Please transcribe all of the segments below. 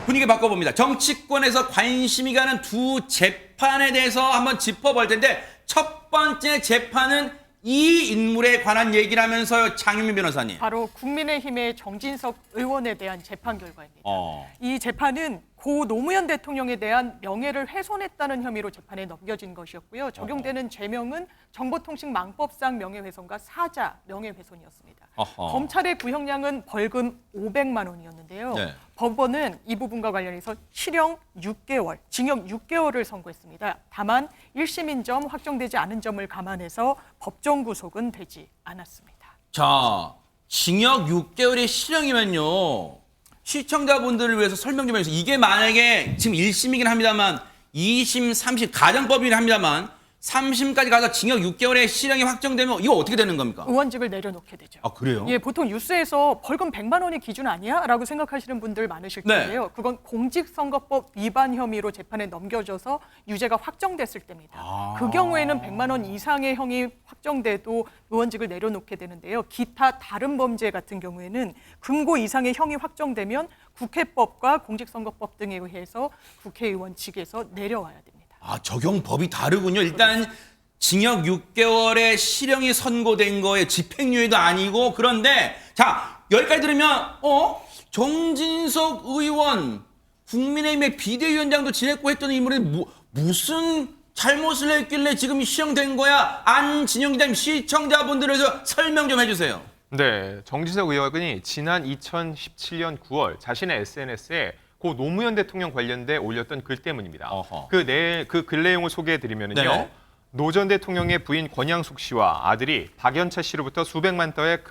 분위기 바꿔봅니다. 정치권에서 관심이 가는 두 재판에 대해서 한번 짚어볼 텐데 첫 번째 재판은 이 인물에 관한 얘기를 하면서요. 장윤민 변호사님. 바로 국민의힘의 정진석 의원에 대한 재판 결과입니다. 어. 이 재판은 고 노무현 대통령에 대한 명예를 훼손했다는 혐의로 재판에 넘겨진 것이었고요. 적용되는 죄명은 정보통신망법상 명예훼손과 사자 명예훼손이었습니다. 검찰의 구형량은 벌금 500만 원이었는데요. 네. 법원은 이 부분과 관련해서 실형 6개월, 징역 6개월을 선고했습니다. 다만 1심인 점 확정되지 않은 점을 감안해서 법정 구속은 되지 않았습니다. 자, 징역 6개월의 실형이면요. 시청자분들을 위해서 설명 좀 해주세요. 이게 만약에 지금 1심이긴 합니다만 2심, 3심, 가정법이긴 합니다만 3심까지 가서 징역 6개월의 실형이 확정되면 이거 어떻게 되는 겁니까? 의원직을 내려놓게 되죠. 아, 그래요? 예, 보통 뉴스에서 벌금 100만 원이 기준 아니야? 라고 생각하시는 분들 많으실 네. 텐데요. 그건 공직선거법 위반 혐의로 재판에 넘겨져서 유죄가 확정됐을 때입니다. 그 경우에는 100만 원 이상의 형이 확정돼도 의원직을 내려놓게 되는데요. 기타 다른 범죄 같은 경우에는 금고 이상의 형이 확정되면 국회법과 공직선거법 등에 의해서 국회의원직에서 내려와야 됩니다. 아, 적용법이 다르군요. 일단 징역 6개월의 실형이 선고된 거에 집행유예도 아니고 그런데 자, 여기까지 들으면 정진석 의원 국민의힘의 비대위원장도 지냈고 했던 인물이 무슨 잘못을 했길래 지금 실형된 거야? 안진영 기자님 시청자분들에서 설명 좀 해주세요. 네, 정진석 의원이 지난 2017년 9월 자신의 SNS에 고 노무현 대통령 관련돼 올렸던 글 때문입니다. 그 글 내용을 소개해드리면요. 네. 노 전 대통령의 부인 권양숙 씨와 아들이 박연차 씨로부터 수백만 더의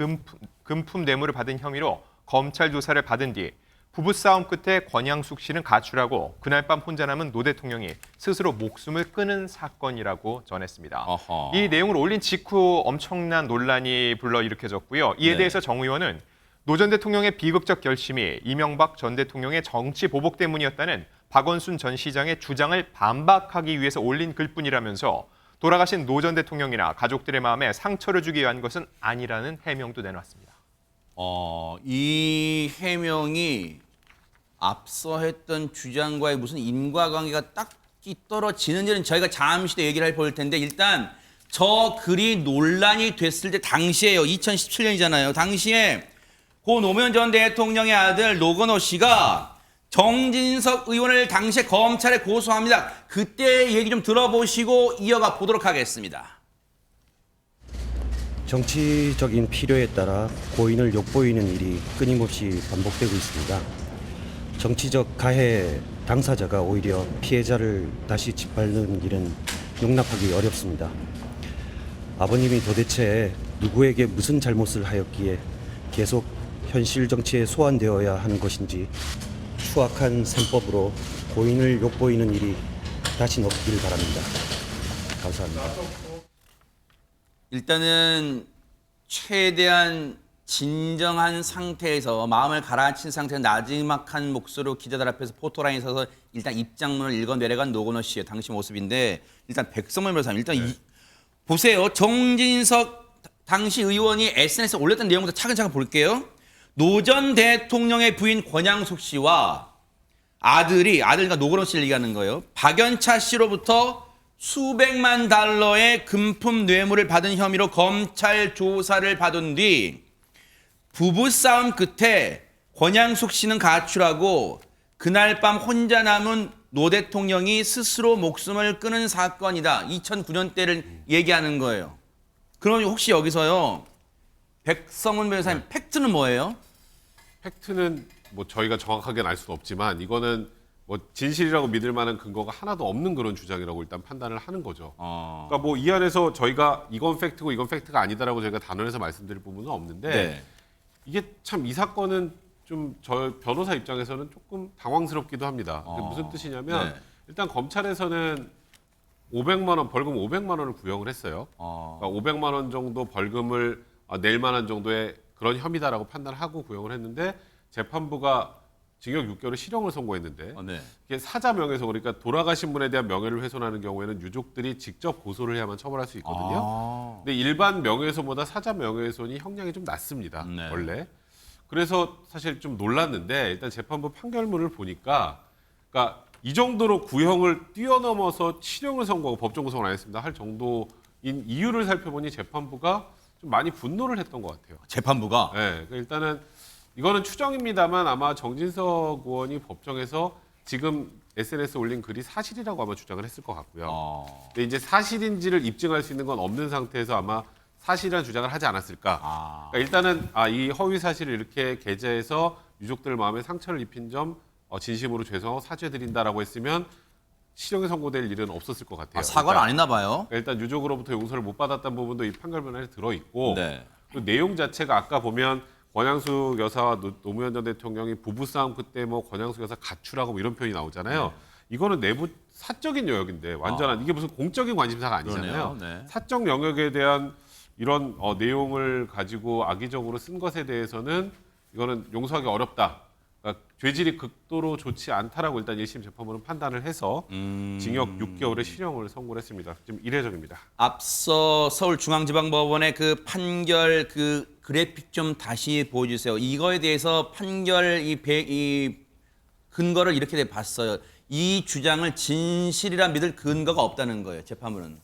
금품 뇌물을 받은 혐의로 검찰 조사를 받은 뒤 부부싸움 끝에 권양숙 씨는 가출하고 그날 밤 혼자 남은 노 대통령이 스스로 목숨을 끊은 사건이라고 전했습니다. 이 내용을 올린 직후 엄청난 논란이 불러일으켜졌고요. 이에 네. 대해서 정 의원은 노 전 대통령의 비극적 결심이 이명박 전 대통령의 정치 보복 때문이었다는 박원순 전 시장의 주장을 반박하기 위해서 올린 글뿐이라면서 돌아가신 노 전 대통령이나 가족들의 마음에 상처를 주기 위한 것은 아니라는 해명도 내놨습니다. 이 해명이 앞서 했던 주장과의 무슨 인과관계가 딱히 떨어지는지는 저희가 잠시 더 얘기를 해볼 텐데 일단 저 글이 논란이 됐을 때 당시에요. 2017년이잖아요. 당시에 고 노무현 전 대통령의 아들 노건호 씨가 정진석 의원을 당시에 검찰에 고소합니다. 그때 얘기 좀 들어보시고 이어가 보도록 하겠습니다. 정치적인 필요에 따라 고인을 욕보이는 일이 끊임없이 반복되고 있습니다. 정치적 가해 당사자가 오히려 피해자를 다시 짓밟는 일은 용납하기 어렵습니다. 아버님이 도대체 누구에게 무슨 잘못을 하였기에 계속 현실 정치에 소환되어야 하는 것인지 추악한 셈법으로 고인을 욕보이는 일이 다시 없길 바랍니다. 감사합니다. 일단은 최대한 진정한 상태에서 마음을 가라앉힌 상태에서 나지막한 목소리로 기자들 앞에서 포토라인에 서서 일단 입장문을 읽어내려간 노건호 씨의 당시 모습인데 일단 백성문 변호사님 일단 보세요. 정진석 당시 의원이 SNS에 올렸던 내용부터 차근차근 볼게요. 노 전 대통령의 부인 권양숙 씨와 아들과 노건호 씨를 얘기하는 거예요. 박연차 씨로부터 수백만 달러의 금품 뇌물을 받은 혐의로 검찰 조사를 받은 뒤 부부싸움 끝에 권양숙 씨는 가출하고 그날 밤 혼자 남은 노 대통령이 스스로 목숨을 끊은 사건이다. 2009년대를 얘기하는 거예요. 그럼 혹시 여기서요. 백성문 변호사님 팩트는 뭐예요? 팩트는 뭐 저희가 정확하게는 알 수는 없지만 이거는 뭐 진실이라고 믿을 만한 근거가 하나도 없는 그런 주장이라고 일단 판단을 하는 거죠. 그러니까 뭐 이 안에서 저희가 이건 팩트고 이건 팩트가 아니다라고 저희가 단언해서 말씀드릴 부분은 없는데 네. 이게 참 이 사건은 좀 저 변호사 입장에서는 조금 당황스럽기도 합니다. 그게 무슨 뜻이냐면 네. 일단 검찰에서는 500만 원 벌금 500만 원을 구형을 했어요. 그러니까 500만 원 정도 벌금을 낼 만한 정도의 그런 혐의다라고 판단하고 구형을 했는데 재판부가 징역 6개월의 실형을 선고했는데 네. 이게 사자 명예훼손 그러니까 돌아가신 분에 대한 명예를 훼손하는 경우에는 유족들이 직접 고소를 해야만 처벌할 수 있거든요. 근데 일반 명예훼손보다 사자 명예훼손이 형량이 좀 낮습니다. 네. 원래. 그래서 사실 좀 놀랐는데 일단 재판부 판결문을 보니까 그러니까 이 정도로 구형을 뛰어넘어서 실형을 선고하고 법정 구속을 안 했습니다 할 정도인 이유를 살펴보니 재판부가 좀 많이 분노를 했던 것 같아요. 재판부가 네, 그러니까 일단은 이거는 추정입니다만 아마 정진석 의원이 법정에서 지금 SNS에 올린 글이 사실이라고 아마 주장을 했을 것 같고요. 근데 이제 사실인지를 입증할 수 있는 건 없는 상태에서 아마 사실이라는 주장을 하지 않았을까. 그러니까 일단은 이 허위 사실을 이렇게 게재해서 유족들 마음에 상처를 입힌 점 진심으로 죄송하고 사죄드린다라고 했으면 실형에 선고될 일은 없었을 것 같아요. 사과를 안 했나 봐요. 그러니까 일단 유족으로부터 용서를 못 받았다는 부분도 이 판결문에 들어있고 네. 또 내용 자체가 아까 보면 권양숙 여사와 노무현 전 대통령이 부부싸움 그때 뭐 권양숙 여사 가출하고 뭐 이런 표현이 나오잖아요. 이거는 내부 사적인 영역인데 완전한 이게 무슨 공적인 관심사가 아니잖아요. 그러네요. 네. 사적 영역에 대한 이런 내용을 가지고 악의적으로 쓴 것에 대해서는 이거는 용서하기 어렵다. 그러니까 죄질이 극도로 좋지 않다라고 일단 1심 재판부는 판단을 해서 징역 6개월의 실형을 선고를 했습니다. 지금 이례적입니다. 앞서 서울중앙지방법원의 그 판결 그 그래픽 좀 다시 보여주세요. 이거에 대해서 판결 이 근거를 이렇게 봤어요. 이 주장을 진실이라 믿을 근거가 없다는 거예요. 재판부는.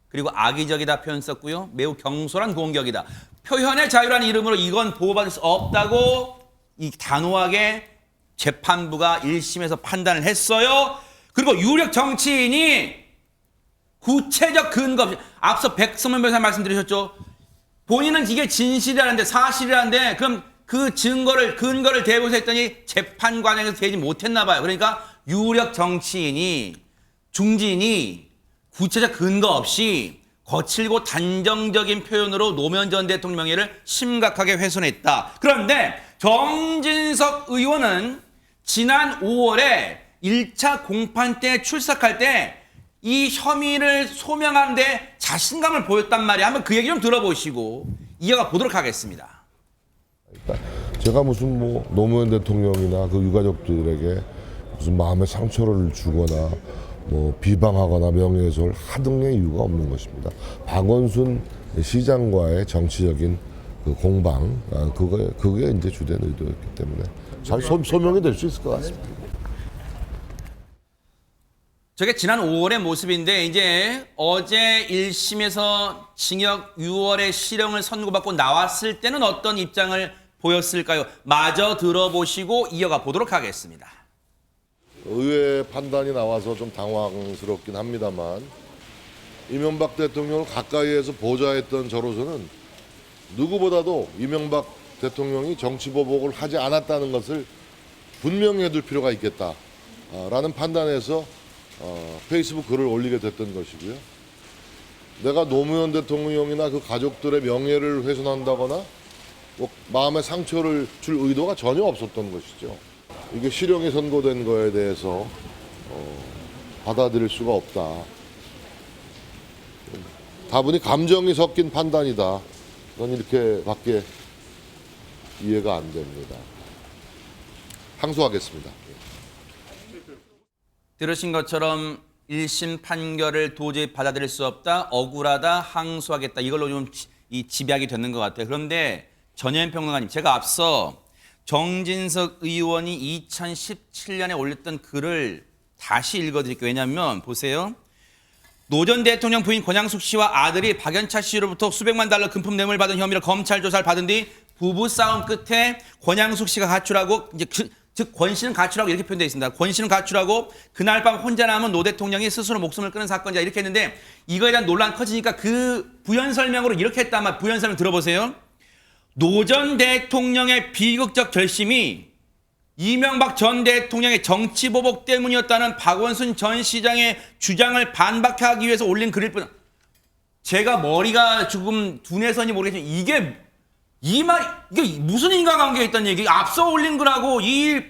그리고 악의적이다 표현 썼고요. 매우 경솔한 공격이다. 표현의 자유라는 이름으로 이건 보호받을 수 없다고 이 단호하게 재판부가 1심에서 판단을 했어요. 그리고 유력 정치인이 구체적 근거 없이 앞서 백성문 변호사 말씀드리셨죠. 본인은 이게 진실이라는데 사실이라는데 그럼 그 근거를 대고서 했더니 재판 과정에서 되지 못했나 봐요. 그러니까 유력 정치인이 중진이 구체적 근거 없이 거칠고 단정적인 표현으로 노무현 전 대통령 명예를 심각하게 훼손했다. 그런데 정진석 의원은 지난 5월에 1차 공판 때 출석할 때 이 혐의를 소명하는데 자신감을 보였단 말이에요. 한번 그 얘기 좀 들어보시고 이어가 보도록 하겠습니다. 제가 무슨 뭐 노무현 대통령이나 그 유가족들에게 무슨 마음의 상처를 주거나 뭐 비방하거나 명예훼손을 하등의 이유가 없는 것입니다. 박원순 시장과의 정치적인 그 공방, 그게 이제 주된 의도였기 때문에 잘 소명이 될 수 있을 것 같습니다. 저게 지난 5월의 모습인데 이제 어제 1심에서 징역 6월의 실형을 선고받고 나왔을 때는 어떤 입장을 보였을까요? 마저 들어보시고 이어가 보도록 하겠습니다. 의회 판단이 나와서 좀 당황스럽긴 합니다만 이명박 대통령을 가까이에서 보좌했던 저로서는 누구보다도 이명박 대통령이 정치보복을 하지 않았다는 것을 분명히 해둘 필요가 있겠다라는 판단에서 페이스북 글을 올리게 됐던 것이고요. 내가 노무현 대통령이나 그 가족들의 명예를 훼손한다거나 뭐 마음의 상처를 줄 의도가 전혀 없었던 것이죠. 이게 실형이 선고된 거에 대해서 받아들일 수가 없다. 다분히 감정이 섞인 판단이다. 넌 이렇게밖에 이해가 안 됩니다. 항소하겠습니다. 들으신 것처럼 1심 판결을 도저히 받아들일 수 없다, 억울하다, 항소하겠다. 이걸로 좀 이 집약이 되는 것 같아요. 그런데 전현 평론가님, 제가 앞서 정진석 의원이 2017년에 올렸던 글을 다시 읽어드릴게요. 왜냐하면 보세요. 노 전 대통령 부인 권양숙 씨와 아들이 박연차 씨로부터 수백만 달러 금품 뇌물 받은 혐의로 검찰 조사를 받은 뒤 부부 싸움 끝에 권양숙 씨가 가출하고 이제 즉 권 씨는 가출하고 이렇게 표현되어 있습니다. 권 씨는 가출하고 그날 밤 혼자 남은 노 대통령이 스스로 목숨을 끊은 사건이다 이렇게 했는데 이거에 대한 논란 커지니까 그 부연 설명으로 이렇게 했단 말. 부연 설명 들어보세요. 노 전 대통령의 비극적 결심이 이명박 전 대통령의 정치 보복 때문이었다는 박원순 전 시장의 주장을 반박하기 위해서 올린 글일 뿐. 제가 머리가 조금 둔해서인지 모르겠지만 이게 무슨 인과관계가 있다는 얘기? 앞서 올린 글하고 이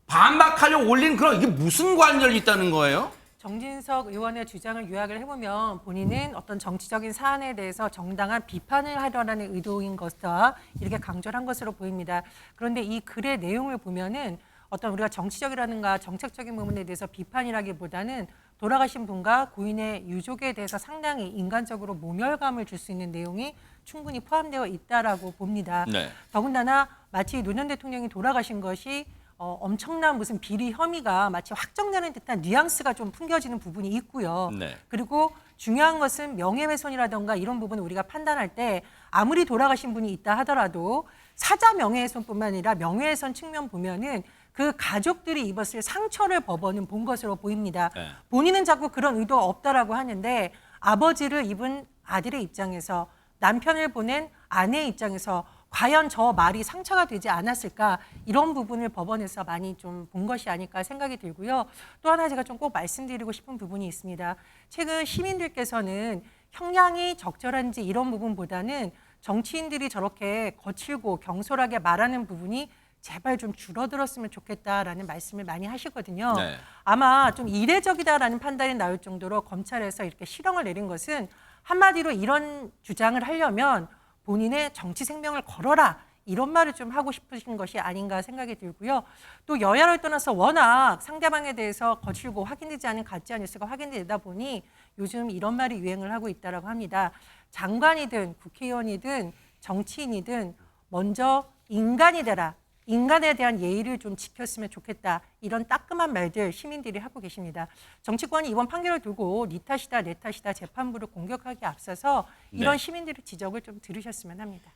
반박하려고 올린 글하고 이게 무슨 관련이 있다는 거예요? 정진석 의원의 주장을 요약을 해보면 본인은 어떤 정치적인 사안에 대해서 정당한 비판을 하려는 의도인 것과 이렇게 강조를 한 것으로 보입니다. 그런데 이 글의 내용을 보면은 어떤 우리가 정치적이라든가 정책적인 부분에 대해서 비판이라기보다는 돌아가신 분과 고인의 유족에 대해서 상당히 인간적으로 모멸감을 줄 수 있는 내용이 충분히 포함되어 있다라고 봅니다. 네. 더군다나 마치 노 전 대통령이 돌아가신 것이 엄청난 무슨 비리 혐의가 마치 확정되는 듯한 뉘앙스가 좀 풍겨지는 부분이 있고요. 네. 그리고 중요한 것은 명예훼손이라든가 이런 부분을 우리가 판단할 때 아무리 돌아가신 분이 있다 하더라도 사자 명예훼손뿐만 아니라 명예훼손 측면 보면은 그 가족들이 입었을 상처를 법원은 본 것으로 보입니다. 네. 본인은 자꾸 그런 의도가 없다라고 하는데 아버지를 입은 아들의 입장에서 남편을 보낸 아내의 입장에서 과연 저 말이 상처가 되지 않았을까 이런 부분을 법원에서 많이 좀 본 것이 아닐까 생각이 들고요. 또 하나 제가 좀 꼭 말씀드리고 싶은 부분이 있습니다. 최근 시민들께서는 형량이 적절한지 이런 부분보다는 정치인들이 저렇게 거칠고 경솔하게 말하는 부분이 제발 좀 줄어들었으면 좋겠다라는 말씀을 많이 하시거든요. 네. 아마 좀 이례적이다라는 판단이 나올 정도로 검찰에서 이렇게 실형을 내린 것은 한마디로 이런 주장을 하려면 본인의 정치 생명을 걸어라 이런 말을 좀 하고 싶으신 것이 아닌가 생각이 들고요. 또 여야를 떠나서 워낙 상대방에 대해서 거칠고 확인되지 않은 가짜 뉴스가 확인되다 보니 요즘 이런 말이 유행을 하고 있다고 합니다. 장관이든 국회의원이든 정치인이든 먼저 인간이 되라. 인간에 대한 예의를 좀 지켰으면 좋겠다. 이런 따끔한 말들 시민들이 하고 계십니다. 정치권이 이번 판결을 두고 니 탓이다 내 탓이다 재판부를 공격하기 앞서서 이런 네. 시민들의 지적을 좀 들으셨으면 합니다.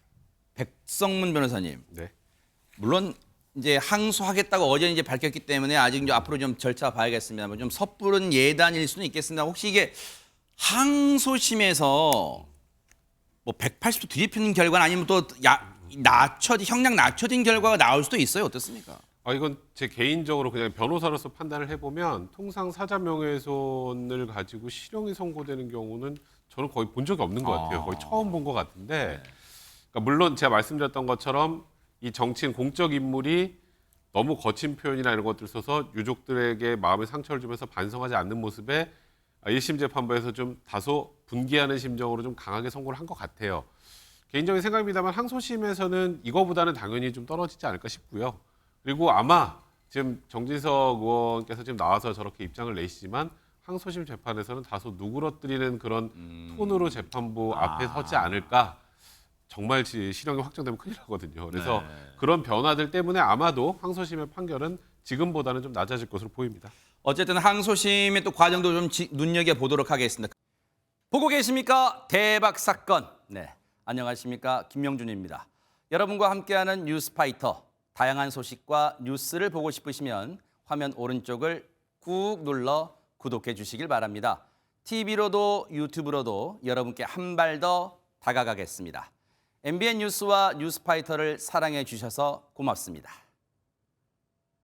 백성문 변호사님. 네. 물론 이제 항소하겠다고 어제 이제 밝혔기 때문에 아직 이제 앞으로 좀 절차 봐야겠습니다만 좀 섣부른 예단일 수는 있겠습니다. 혹시 이게 항소심에서 뭐 180도 뒤집히는 결과는 아니면 또 형량 낮춰진 결과가 나올 수도 있어요. 어떻습니까? 이건 제 개인적으로 그냥 변호사로서 판단을 해보면 통상 사자 명예훼손을 가지고 실형이 선고되는 경우는 저는 거의 본 적이 없는 것 같아요. 거의 처음 본 것 같은데 그러니까 물론 제가 말씀드렸던 것처럼 이 정치인 공적 인물이 너무 거친 표현이나 이런 것들을 써서 유족들에게 마음의 상처를 주면서 반성하지 않는 모습에 1심 재판부에서 좀 다소 분개하는 심정으로 좀 강하게 선고를 한 것 같아요. 개인적인 생각입니다만 항소심에서는 이거보다는 당연히 좀 떨어지지 않을까 싶고요. 그리고 아마 지금 정진석 의원께서 지금 나와서 저렇게 입장을 내시지만 항소심 재판에서는 다소 누그러뜨리는 그런 톤으로 재판부 앞에 서지 않을까. 정말 실형이 확정되면 큰일 나거든요. 그래서 그런 변화들 때문에 아마도 항소심의 판결은 지금보다는 좀 낮아질 것으로 보입니다. 어쨌든 항소심의 또 과정도 좀 눈여겨보도록 하겠습니다. 보고 계십니까? 대박 사건. 네, 안녕하십니까? 김명준입니다. 여러분과 함께하는 뉴스파이터. 다양한 소식과 뉴스를 보고 싶으시면 화면 오른쪽을 꾹 눌러 구독해 주시길 바랍니다. TV로도 유튜브로도 여러분께 한 발 더 다가가겠습니다. MBN 뉴스와 뉴스파이터를 사랑해 주셔서 고맙습니다.